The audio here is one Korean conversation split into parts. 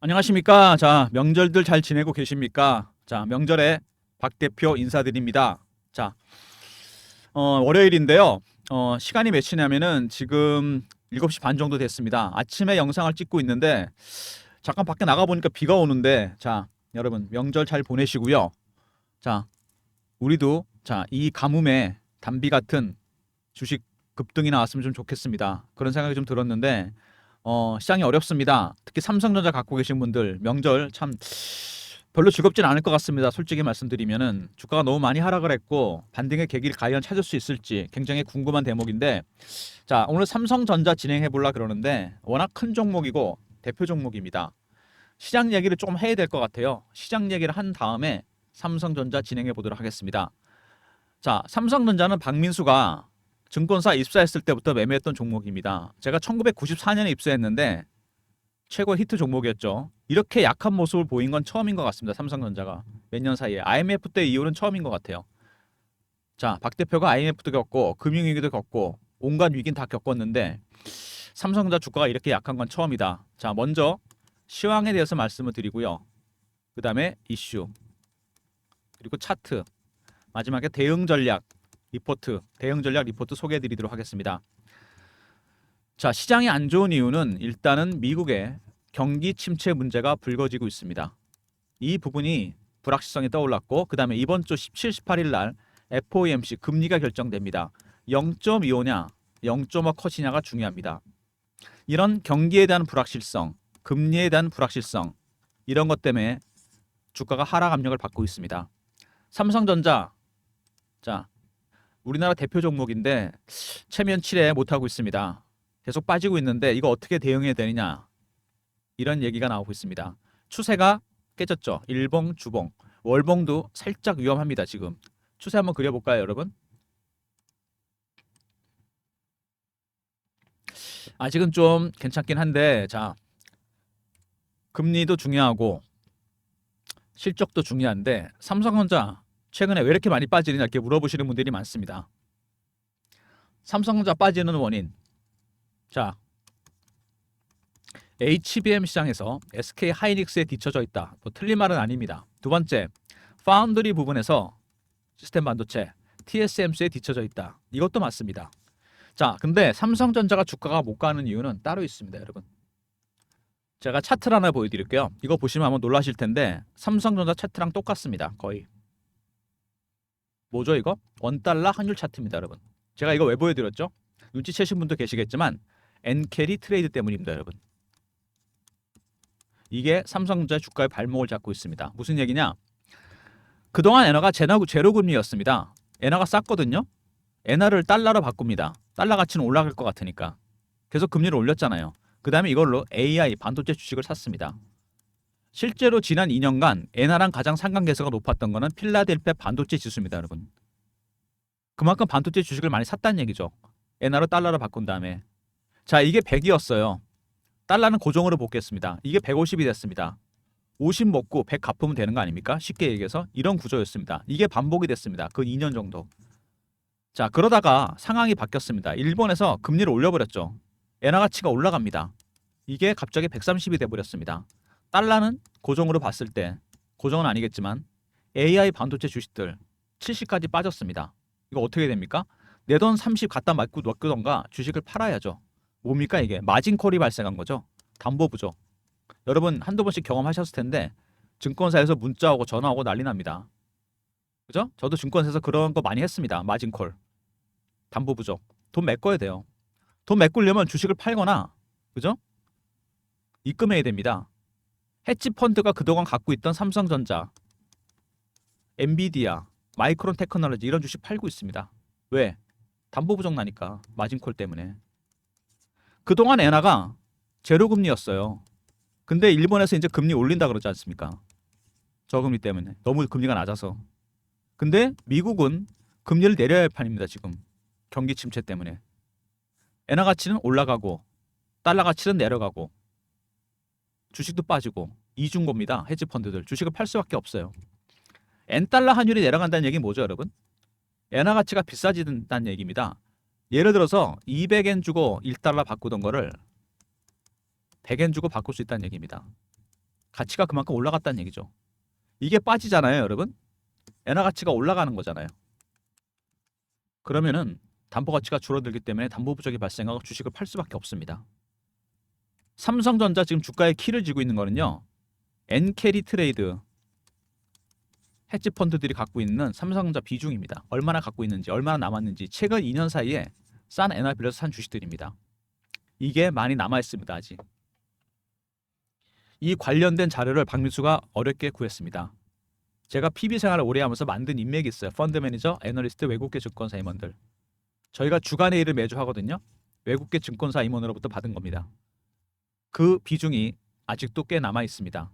안녕하십니까. 자, 명절들 잘 지내고 계십니까? 자, 명절에 박 대표 인사드립니다. 자, 월요일인데요. 시간이 몇이냐면은 지금 7시 반 정도 됐습니다. 아침에 영상을 찍고 있는데 잠깐 밖에 나가 보니까 비가 오는데 자, 여러분 명절 잘 보내시고요. 자, 우리도 자, 이 가뭄에 단비 같은 주식 급등이 나왔으면 좀 좋겠습니다. 그런 생각이 좀 들었는데 시장이 어렵습니다. 특히 삼성전자 갖고 계신 분들 명절 참 별로 즐겁진 않을 것 같습니다. 솔직히 말씀드리면은 주가가 너무 많이 하락을 했고 반등의 계기를 과연 찾을 수 있을지 굉장히 궁금한 대목인데 자, 오늘 삼성전자 진행해 보려 그러는데 워낙 큰 종목이고 대표 종목입니다. 시장 얘기를 조금 해야 될 것 같아요. 시장 얘기를 한 다음에 삼성전자 진행해 보도록 하겠습니다. 자, 삼성전자는 박민수가 증권사 입사했을 때부터 매매했던 종목입니다. 제가 1994년에 입사했는데 최고 히트 종목이었죠. 이렇게 약한 모습을 보인 건 처음인 것 같습니다. 삼성전자가 몇 년 사이에 IMF 때 이후는 처음인 것 같아요. 자, 박 대표가 IMF도 겪고 금융위기도 겪고 온갖 위기는 다 겪었는데 삼성전자 주가가 이렇게 약한 건 처음이다. 자, 먼저 시황에 대해서 말씀을 드리고요. 그 다음에 이슈 그리고 차트 마지막에 대응 전략 리포트 소개해 드리도록 하겠습니다. 자, 시장이 안 좋은 이유는 일단은 미국의 경기 침체 문제가 불거지고 있습니다. 이 부분이 불확실성이 떠올랐고 그다음에 이번 주 17, 18일 날 FOMC 금리가 결정됩니다. 0.25냐 0.5 컷이냐가 중요합니다. 이런 경기에 대한 불확실성, 금리에 대한 불확실성 이런 것 때문에 주가가 하락 압력을 받고 있습니다. 삼성전자 자, 우리나라 대표 종목인데 체면치레 못하고 있습니다. 계속 빠지고 있는데 이거 어떻게 대응해야 되느냐 이런 얘기가 나오고 있습니다. 추세가 깨졌죠. 일봉, 주봉, 월봉도 살짝 위험합니다. 지금 추세 한번 그려볼까요, 여러분? 아직은 좀 괜찮긴 한데 자, 금리도 중요하고 실적도 중요한데 삼성전자 최근에 왜 이렇게 많이 빠지느냐 이렇게 물어보시는 분들이 많습니다. 삼성전자 빠지는 원인 자, HBM 시장에서 SK 하이닉스에 뒤처져 있다. 뭐 틀린 말은 아닙니다. 두 번째, 파운드리 부분에서 시스템 반도체 TSMC에 뒤처져 있다. 이것도 맞습니다. 자, 근데 삼성전자가 주가가 못 가는 이유는 따로 있습니다, 여러분. 제가 차트를 하나 보여드릴게요. 이거 보시면 한번 놀라실 텐데 삼성전자 차트랑 똑같습니다. 거의. 뭐죠 이거? 원달러 환율 차트입니다, 여러분. 제가 이거 왜 보여드렸죠? 눈치채신 분도 계시겠지만 엔캐리 트레이드 때문입니다, 여러분. 이게 삼성전자 주가의 발목을 잡고 있습니다. 무슨 얘기냐? 그동안 엔화가 제로 금리였습니다. 엔화가 쌌거든요. 엔화를 달러로 바꿉니다. 달러 가치는 올라갈 것 같으니까. 계속 금리를 올렸잖아요. 그 다음에 이걸로 AI 반도체 주식을 샀습니다. 실제로 지난 2년간 엔화랑 가장 상관계수가 높았던 거는 필라델피아 반도체 지수입니다, 여러분. 그만큼 반도체 주식을 많이 샀다는 얘기죠. 엔화로 달러로 바꾼 다음에. 자, 이게 100이었어요. 달러는 고정으로 복귀했습니다. 이게 150이 됐습니다. 50 먹고 100 갚으면 되는 거 아닙니까? 쉽게 얘기해서 이런 구조였습니다. 이게 반복이 됐습니다. 그 2년 정도. 자, 그러다가 상황이 바뀌었습니다. 일본에서 금리를 올려버렸죠. 엔화 가치가 올라갑니다. 이게 갑자기 130이 돼버렸습니다. 달러는 고정으로 봤을 때 고정은 아니겠지만 AI 반도체 주식들 70까지 빠졌습니다. 이거 어떻게 됩니까? 내 돈 30 갖다 맡기던가 주식을 팔아야죠. 뭡니까 이게? 마진콜이 발생한 거죠. 담보부죠. 여러분 한두 번씩 경험하셨을 텐데 증권사에서 문자 오고 전화 오고 난리 납니다. 그죠? 저도 증권사에서 그런 거 많이 했습니다. 마진콜. 담보부죠. 돈 메꿔야 돼요. 돈 메꾸려면 주식을 팔거나 그죠? 입금해야 됩니다. 헤지펀드가 그동안 갖고 있던 삼성전자, 엔비디아, 마이크론 테크놀로지 이런 주식 팔고 있습니다. 왜? 담보 부족 나니까 마진콜 때문에. 그동안 엔화가 제로 금리였어요. 근데 일본에서 이제 금리 올린다 그러지 않습니까? 저금리 때문에. 너무 금리가 낮아서. 근데 미국은 금리를 내려야 할 판입니다, 지금. 경기 침체 때문에. 엔화 가치는 올라가고 달러 가치는 내려가고 주식도 빠지고 이중고입니다. 헤지 펀드들. 주식을 팔 수밖에 없어요. 엔달러 환율이 내려간다는 얘기는 뭐죠, 여러분? 엔화 가치가 비싸진다는 얘기입니다. 예를 들어서 200엔 주고 1달러 바꾸던 거를 100엔 주고 바꿀 수 있다는 얘기입니다. 가치가 그만큼 올라갔다는 얘기죠. 이게 빠지잖아요, 여러분. 엔화 가치가 올라가는 거잖아요. 그러면은 담보 가치가 줄어들기 때문에 담보 부족이 발생하고 주식을 팔 수밖에 없습니다. 삼성전자 지금 주가의 키를 쥐고 있는 거는요. 엔캐리 트레이드 헤지 펀드들이 갖고 있는 삼성전자 비중입니다. 얼마나 갖고 있는지, 얼마나 남았는지 최근 2년 사이에 싼 엔화 빌려서 산 주식들입니다. 이게 많이 남아 있습니다. 아직. 이 관련된 자료를 박민수가 어렵게 구했습니다. 제가 PB 생활을 오래 하면서 만든 인맥이 있어요. 펀드 매니저, 애널리스트, 외국계 증권사 임원들. 저희가 주간 회의를 매주 하거든요. 외국계 증권사 임원으로부터 받은 겁니다. 그 비중이 아직도 꽤 남아 있습니다.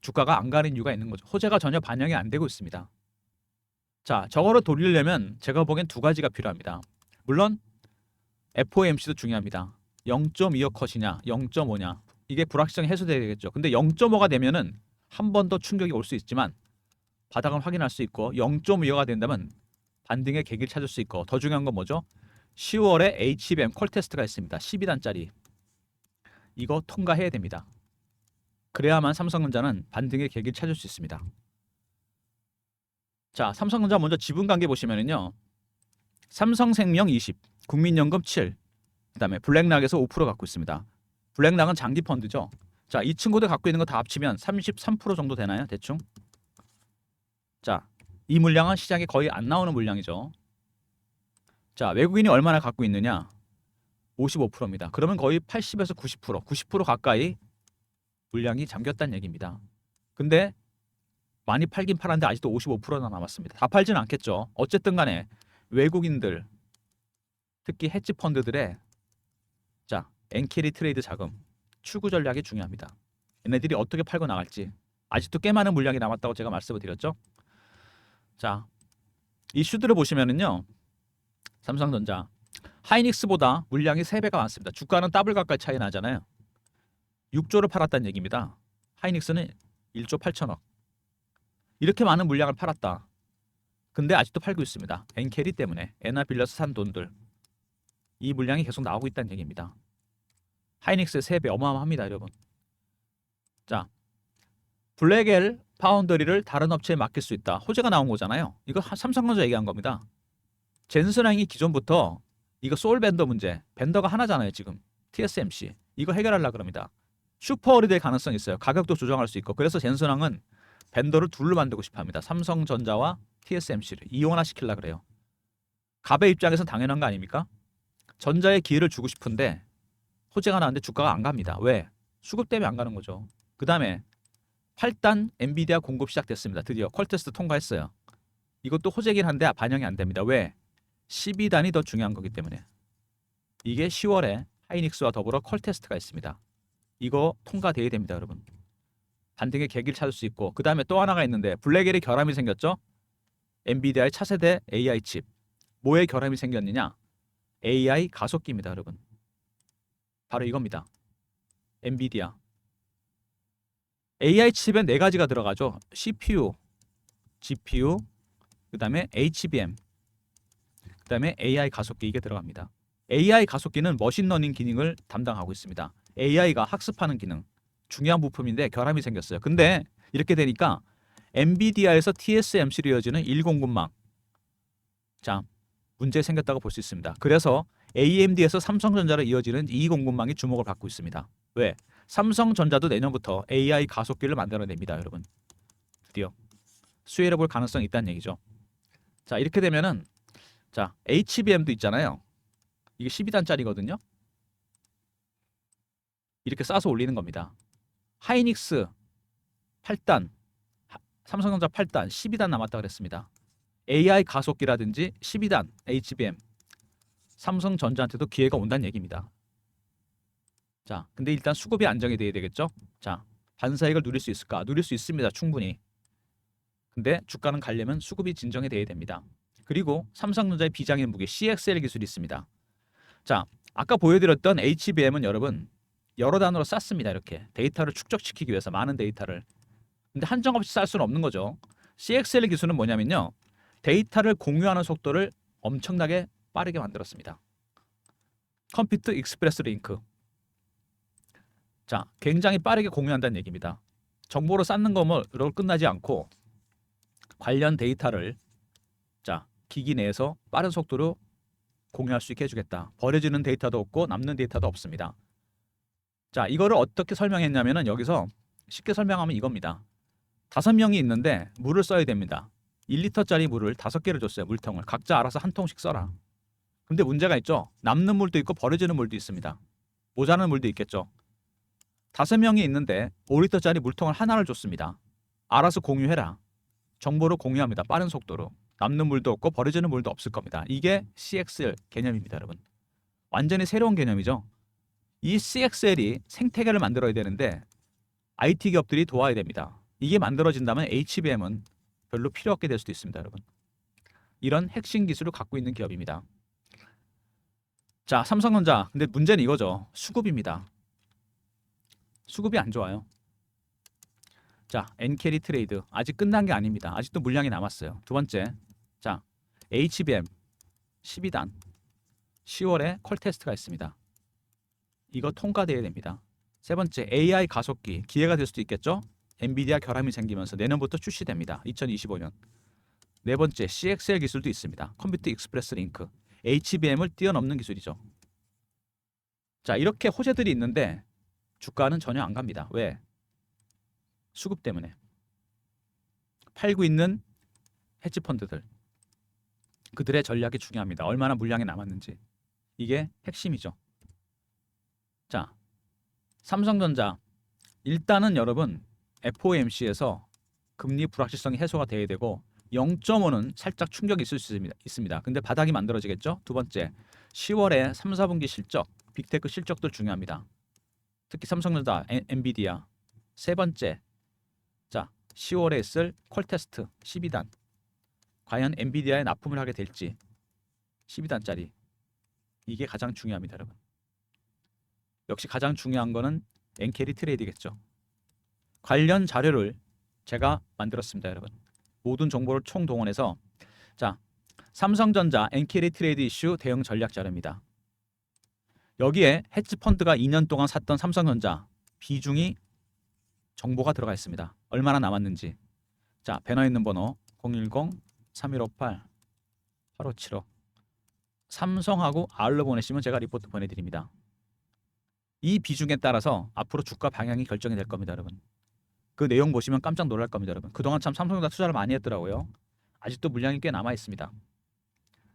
주가가 안 가는 이유가 있는 거죠. 호재가 전혀 반영이 안 되고 있습니다. 자, 저거를 돌리려면 제가 보기엔 두 가지가 필요합니다. 물론 FOMC도 중요합니다. 0.25 컷이냐, 0.5냐. 이게 불확실성이 해소되겠죠. 근데 0.5가 되면은 한 번 더 충격이 올 수 있지만 바닥은 확인할 수 있고 0.25가 된다면 반등의 계기를 찾을 수 있고 더 중요한 건 뭐죠? 10월에 HBM 콜 테스트가 있습니다. 12단짜리. 이거 통과해야 됩니다. 그래야만 삼성전자는 반등의 계기를 찾을 수 있습니다. 자, 삼성전자 먼저 지분 관계 보시면은요. 삼성생명 20, 국민연금 7, 그다음에 블랙락에서 5% 갖고 있습니다. 블랙락은 장기 펀드죠. 자, 이 친구들 갖고 있는 거 다 합치면 33% 정도 되나요? 대충. 자, 이 물량은 시장에 거의 안 나오는 물량이죠. 자, 외국인이 얼마나 갖고 있느냐? 55%입니다. 그러면 거의 80에서 90% 가까이 물량이 잠겼다는 얘기입니다. 근데 많이 팔긴 팔았는데 아직도 55%나 남았습니다. 다 팔지는 않겠죠. 어쨌든 간에 외국인들, 특히 헤지 펀드들의 자, 엔캐리 트레이드 자금, 추구 전략이 중요합니다. 얘네들이 어떻게 팔고 나갈지. 아직도 꽤 많은 물량이 남았다고 제가 말씀을 드렸죠. 자, 이슈들을 보시면은요. 삼성전자, 하이닉스보다 물량이 3배가 많습니다. 주가는 더블 가까이 차이 나잖아요. 6조를 팔았다는 얘기입니다. 하이닉스는 1조 8천억. 이렇게 많은 물량을 팔았다. 근데 아직도 팔고 있습니다. 엔캐리 때문에 엔화 빌려서 산 돈들. 이 물량이 계속 나오고 있다는 얘기입니다. 하이닉스의 3배 어마어마합니다, 여러분. 자, 블랙엘 파운더리를 다른 업체에 맡길 수 있다. 호재가 나온 거잖아요. 이거 삼성전자 얘기한 겁니다. 젠슨항이 기존부터 이거 소울 벤더 문제, 벤더가 하나잖아요, 지금. TSMC. 이거 해결하려고 합니다. 슈퍼어리 될 가능성이 있어요. 가격도 조정할 수 있고. 그래서 젠슨항은 벤더를 둘로 만들고 싶어 합니다. 삼성전자와 TSMC를 이원화 시키려고 그래요. 갑의 입장에서 당연한 거 아닙니까? 전자에 기회를 주고 싶은데 호재가 나왔는데 주가가 안 갑니다. 왜? 수급 때문에 안 가는 거죠. 그 다음에 8단 엔비디아 공급 시작됐습니다. 드디어 퀄 테스트 통과했어요. 이것도 호재긴 한데 반영이 안 됩니다. 왜? 12단이 더 중요한 거기 때문에. 이게 10월에 하이닉스와 더불어 퀄 테스트가 있습니다. 이거 통과돼야 됩니다, 여러분. 반등의 계기를 찾을 수 있고 그 다음에 또 하나가 있는데 블랙엘의 결함이 생겼죠. 엔비디아의 차세대 AI 칩. 뭐의 결함이 생겼느냐? AI 가속기입니다, 여러분. 바로 이겁니다. 엔비디아. AI 칩엔 4가지가 들어가죠. CPU, GPU, 그 다음에 HBM, 그 다음에 AI 가속기 이게 들어갑니다. AI 가속기는 머신러닝 기능을 담당하고 있습니다. AI가 학습하는 기능. 중요한 부품인데 결함이 생겼어요. 근데 이렇게 되니까 엔비디아에서 TSMC로 이어지는 109망. 자, 문제 생겼다고 볼 수 있습니다. 그래서 AMD에서 삼성전자로 이어지는 209망이 주목을 받고 있습니다. 왜? 삼성전자도 내년부터 AI 가속기를 만들어냅니다, 여러분. 드디어 수혜를 볼 가능성이 있다는 얘기죠. 자, 이렇게 되면은 자, HBM도 있잖아요. 이게 12단짜리거든요. 이렇게 싸서 올리는 겁니다. 하이닉스 8단, 삼성전자 8단, 12단 남았다 그랬습니다. AI 가속기라든지 12단 HBM, 삼성전자한테도 기회가 온다는 얘기입니다. 자, 근데 일단 수급이 안정이 돼야 되겠죠? 자, 반사익을 누릴 수 있을까? 누릴 수 있습니다, 충분히. 근데 주가는 가려면 수급이 진정이 돼야 됩니다. 그리고 삼성전자의 비장의 무기 CXL 기술이 있습니다. 자, 아까 보여드렸던 HBM은 여러분 여러 단으로 쌌습니다. 이렇게 데이터를 축적시키기 위해서 많은 데이터를. 근데 한정없이 쌀 수는 없는 거죠. CXL 기술은 뭐냐면요. 데이터를 공유하는 속도를 엄청나게 빠르게 만들었습니다. 컴퓨터 익스프레스 링크. 자, 굉장히 빠르게 공유한다는 얘기입니다. 정보를 쌓는 거로 끝나지 않고 관련 데이터를 자 기기 내에서 빠른 속도로 공유할 수 있게 해주겠다. 버려지는 데이터도 없고 남는 데이터도 없습니다. 자 이거를 어떻게 설명했냐면은 여기서 쉽게 설명하면 이겁니다. 5명이 있는데 물을 써야 됩니다. 1리터짜리 물을 5개를 줬어요. 물통을 각자 알아서 한 통씩 써라. 근데 문제가 있죠. 남는 물도 있고 버려지는 물도 있습니다. 모자라는 물도 있겠죠. 5명이 있는데 5리터짜리 물통을 하나를 줬습니다. 알아서 공유해라. 정보를 공유합니다. 빠른 속도로. 남는 물도 없고 버려지는 물도 없을 겁니다. 이게 CXL 개념입니다, 여러분. 완전히 새로운 개념이죠. 이 CXL이 생태계를 만들어야 되는데 IT 기업들이 도와야 됩니다. 이게 만들어진다면 HBM은 별로 필요 없게 될 수도 있습니다, 여러분. 이런 핵심 기술을 갖고 있는 기업입니다. 자, 삼성전자. 근데 문제는 이거죠. 수급입니다. 수급이 안 좋아요. 자, 엔캐리 트레이드. 아직 끝난 게 아닙니다. 아직도 물량이 남았어요. 두 번째. 자, HBM 12단. 10월에 콜 테스트가 있습니다. 이거 통과돼야 됩니다. 세 번째, AI 가속기. 기회가 될 수도 있겠죠? 엔비디아 결함이 생기면서 내년부터 출시됩니다. 2025년. 네 번째, CXL 기술도 있습니다. 컴퓨터 익스프레스 링크. HBM을 뛰어넘는 기술이죠. 자, 이렇게 호재들이 있는데 주가는 전혀 안 갑니다. 왜? 수급 때문에. 팔고 있는 헤지펀드들. 그들의 전략이 중요합니다. 얼마나 물량이 남았는지. 이게 핵심이죠. 자, 삼성전자. 일단은 여러분 FOMC에서 금리 불확실성이 해소가 돼야 되고 0.5는 살짝 충격이 있을 수 있습니다. 근데 바닥이 만들어지겠죠? 두 번째, 10월에 3, 4분기 실적, 빅테크 실적들 중요합니다. 특히 삼성전자, 엔비디아. 세 번째, 자 10월에 있을 콜 테스트 12단. 과연 엔비디아에 납품을 하게 될지. 12단짜리. 이게 가장 중요합니다, 여러분. 역시 가장 중요한 거는 엔캐리 트레이드겠죠. 관련 자료를 제가 만들었습니다, 여러분. 모든 정보를 총동원해서 자 삼성전자 엔캐리 트레이드 이슈 대응 전략 자료입니다. 여기에 헤지펀드가 2년 동안 샀던 삼성전자 비중이 정보가 들어가 있습니다. 얼마나 남았는지. 자 배너 있는 번호 010-3158-8575 삼성하고 R로 보내시면 제가 리포트 보내드립니다. 이 비중에 따라서 앞으로 주가 방향이 결정이 될 겁니다, 여러분. 그 내용 보시면 깜짝 놀랄 겁니다, 여러분. 그동안 참 삼성전자 투자를 많이 했더라고요. 아직도 물량이 꽤 남아 있습니다.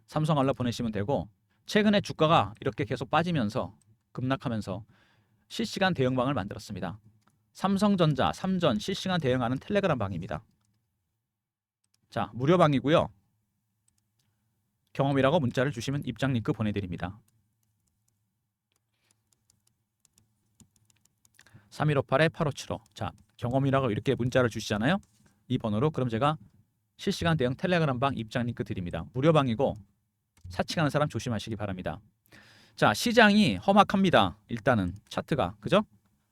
삼성 R로 보내시면 되고 최근에 주가가 이렇게 계속 빠지면서 급락하면서 실시간 대응방을 만들었습니다. 삼성전자, 삼전 실시간 대응하는 텔레그램 방입니다. 자, 무료방이고요. 경험이라고 문자를 주시면 입장 링크 보내드립니다. 3158-8575. 자, 경험이라고 이렇게 문자를 주시잖아요. 이 번호로. 그럼 제가 실시간 대응 텔레그램 방 입장 링크 드립니다. 무료방이고 사칭하는 사람 조심하시기 바랍니다. 자, 시장이 험악합니다. 일단은 차트가. 그죠?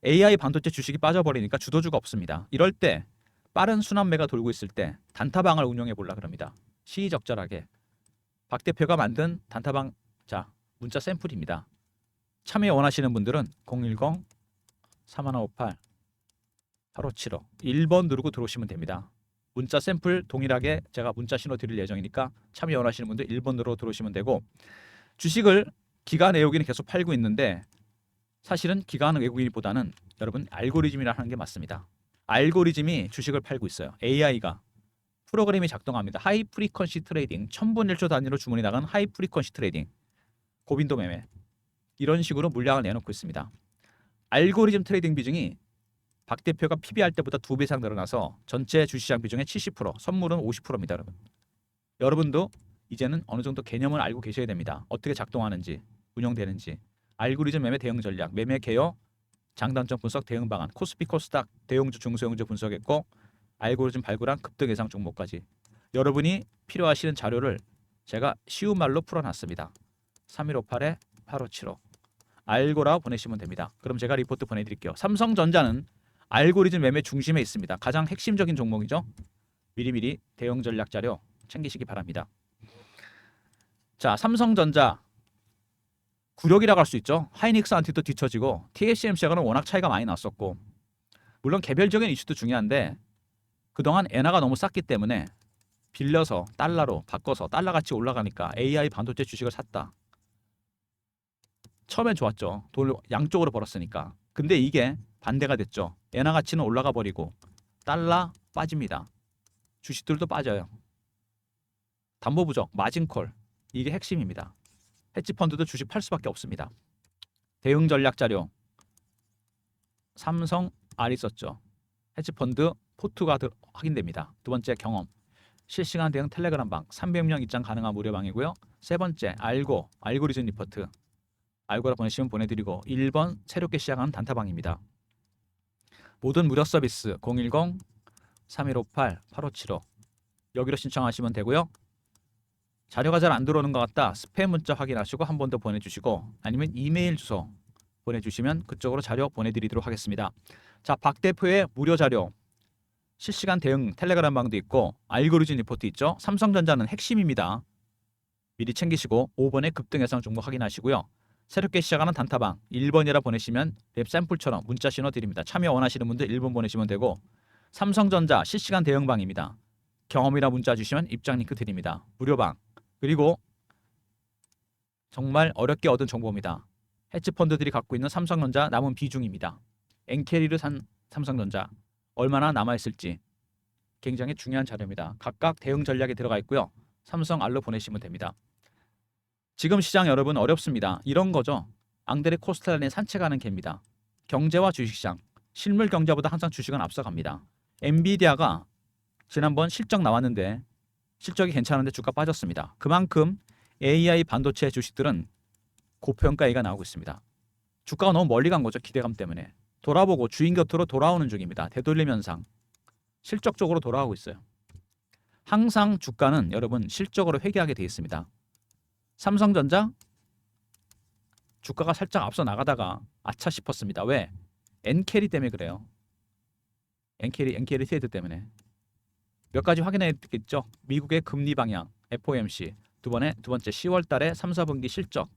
AI 반도체 주식이 빠져버리니까 주도주가 없습니다. 이럴 때 빠른 순환매가 돌고 있을 때 단타방을 운영해 보려 그럽니다. 시의적절하게. 박 대표가 만든 단타방 자 문자 샘플입니다. 참여 원하시는 분들은 010-3158-8575 1번 누르고 들어오시면 됩니다. 문자 샘플 동일하게 제가 문자 신호 드릴 예정이니까 참여 원하시는 분들 1번 누르고 들어오시면 되고 주식을 기관 외국인이 계속 팔고 있는데 사실은 기관 외국인보다는 여러분 알고리즘이라 하는 게 맞습니다. 알고리즘이 주식을 팔고 있어요. AI가 프로그램이 작동합니다. 하이 프리퀀시 트레이딩 1000분 1초 단위로 주문이 나가는 하이 프리퀀시 트레이딩 고빈도 매매 이런 식으로 물량을 내놓고 있습니다. 알고리즘 트레이딩 비중이 박 대표가 PBR 때보다 2배 이상 늘어나서 전체 주시장 비중의 70%, 선물은 50%입니다, 여러분. 여러분도 이제는 어느 정도 개념을 알고 계셔야 됩니다. 어떻게 작동하는지, 운영되는지, 알고리즘 매매 대응 전략, 매매 개요, 장단점 분석 대응 방안, 코스피 코스닥 대형주 중소형주 분석했고 알고리즘 발굴한 급등 예상 종목까지 여러분이 필요하시는 자료를 제가 쉬운 말로 풀어놨습니다. 3158-8575 알고라 보내시면 됩니다. 그럼 제가 리포트 보내드릴게요. 삼성전자는 알고리즘 매매 중심에 있습니다. 가장 핵심적인 종목이죠. 미리미리 대응 전략 자료 챙기시기 바랍니다. 자, 삼성전자 굴욕이라고 할 수 있죠. 하이닉스한테도 뒤처지고 TSMC하고는 워낙 차이가 많이 났었고 물론 개별적인 이슈도 중요한데 그동안 엔화가 너무 쌌기 때문에 빌려서 달러로 바꿔서 달러 가치 올라가니까 AI 반도체 주식을 샀다. 처음엔 좋았죠. 돈을 양쪽으로 벌었으니까. 근데 이게 반대가 됐죠. 엔화 가치는 올라가 버리고 달러 빠집니다. 주식들도 빠져요. 담보 부족, 마진콜 이게 핵심입니다. 헤지펀드도 주식 팔 수밖에 없습니다. 대응 전략 자료 삼성 R이 썼죠. 헤지펀드 포트가 확인됩니다. 두 번째 경험 실시간 대응 텔레그램방 300명 입장 가능한 무료방이고요. 세 번째 알고리즘 리포트 알고라 보내시면 보내드리고 1번 새롭게 시작하는 단타방입니다. 모든 무료 서비스 010-3158-8575 여기로 신청하시면 되고요. 자료가 잘 안 들어오는 것 같다. 스팸 문자 확인하시고 한 번 더 보내주시고 아니면 이메일 주소 보내주시면 그쪽으로 자료 보내드리도록 하겠습니다. 자, 박 대표의 무료 자료 실시간 대응 텔레그램 방도 있고 알고리즘 리포트 있죠. 삼성전자는 핵심입니다. 미리 챙기시고 5번의 급등 예상 종목 확인하시고요. 새롭게 시작하는 단타방 1번이라 보내시면 웹 샘플처럼 문자 신호 드립니다. 참여 원하시는 분들 1번 보내시면 되고 삼성전자 실시간 대응방입니다. 경험이라 문자 주시면 입장 링크 드립니다. 무료방 그리고 정말 어렵게 얻은 정보입니다. 헤지펀드들이 갖고 있는 삼성전자 남은 비중입니다. 엔캐리를 산 삼성전자 얼마나 남아있을지 굉장히 중요한 자료입니다. 각각 대응 전략이 들어가 있고요. 삼성 R로 보내시면 됩니다. 지금 시장 여러분 어렵습니다. 이런 거죠. 앙드레 코스텔란이 산책하는 개입니다. 경제와 주식시장 실물 경제보다 항상 주식은 앞서갑니다. 엔비디아가 지난번 실적 나왔는데 실적이 괜찮은데 주가 빠졌습니다. 그만큼 AI 반도체 주식들은 고평가가 나오고 있습니다. 주가가 너무 멀리 간 거죠. 기대감 때문에. 돌아보고 주인 곁으로 돌아오는 중입니다. 되돌림 현상. 실적적으로 돌아오고 있어요. 항상 주가는 여러분 실적으로 회귀하게 되어 있습니다. 삼성전자 주가가 살짝 앞서 나가다가 아차 싶었습니다. 왜? 엔캐리 때문에 그래요. 엔캐리 트레이드 때문에. 몇 가지 확인했겠죠. 미국의 금리 방향, FOMC. 두 번째 10월 달에 3, 4분기 실적.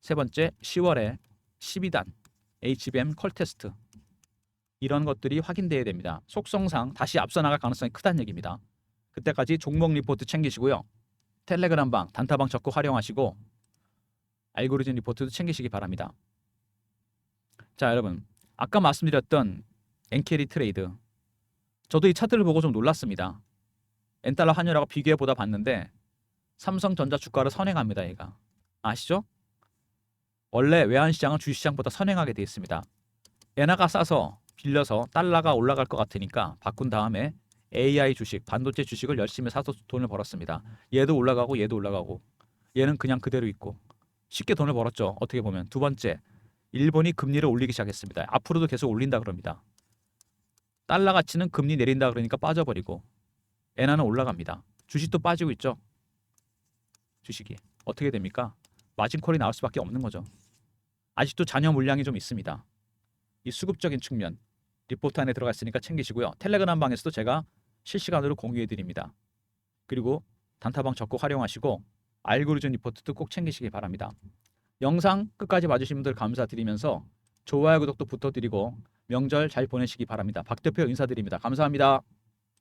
세 번째 10월에 12단 HBM 컬 테스트. 이런 것들이 확인돼야 됩니다. 속성상 다시 앞서 나갈 가능성이 크다는 얘기입니다. 그때까지 종목 리포트 챙기시고요. 텔레그램방, 단타방 적극 활용하시고 알고리즘 리포트도 챙기시기 바랍니다. 자, 여러분. 아까 말씀드렸던 엔캐리 트레이드. 저도 이 차트를 보고 좀 놀랐습니다. 엔달러 환율하고 비교해보다 봤는데 삼성전자 주가를 선행합니다. 얘가. 아시죠? 원래 외환시장은 주식시장보다 선행하게 되어 있습니다. 엔화가 싸서 빌려서 달러가 올라갈 것 같으니까 바꾼 다음에 AI 주식, 반도체 주식을 열심히 사서 돈을 벌었습니다. 얘도 올라가고 얘도 올라가고 얘는 그냥 그대로 있고 쉽게 돈을 벌었죠. 어떻게 보면. 두 번째, 일본이 금리를 올리기 시작했습니다. 앞으로도 계속 올린다 그럽니다. 달러 가치는 금리 내린다 그러니까 빠져버리고 엔화는 올라갑니다. 주식도 빠지고 있죠. 주식이. 어떻게 됩니까? 마진콜이 나올 수밖에 없는 거죠. 아직도 잔여 물량이 좀 있습니다. 이 수급적인 측면 리포트 안에 들어가 있으니까 챙기시고요. 텔레그램 방에서도 제가 실시간으로 공유해 드립니다. 그리고 단타방 적극 활용하시고 알고리즘 리포트도 꼭 챙기시기 바랍니다. 영상 끝까지 봐주신 분들 감사드리면서 좋아요 구독도 부탁드리고 명절 잘 보내시기 바랍니다. 박 대표 인사드립니다. 감사합니다.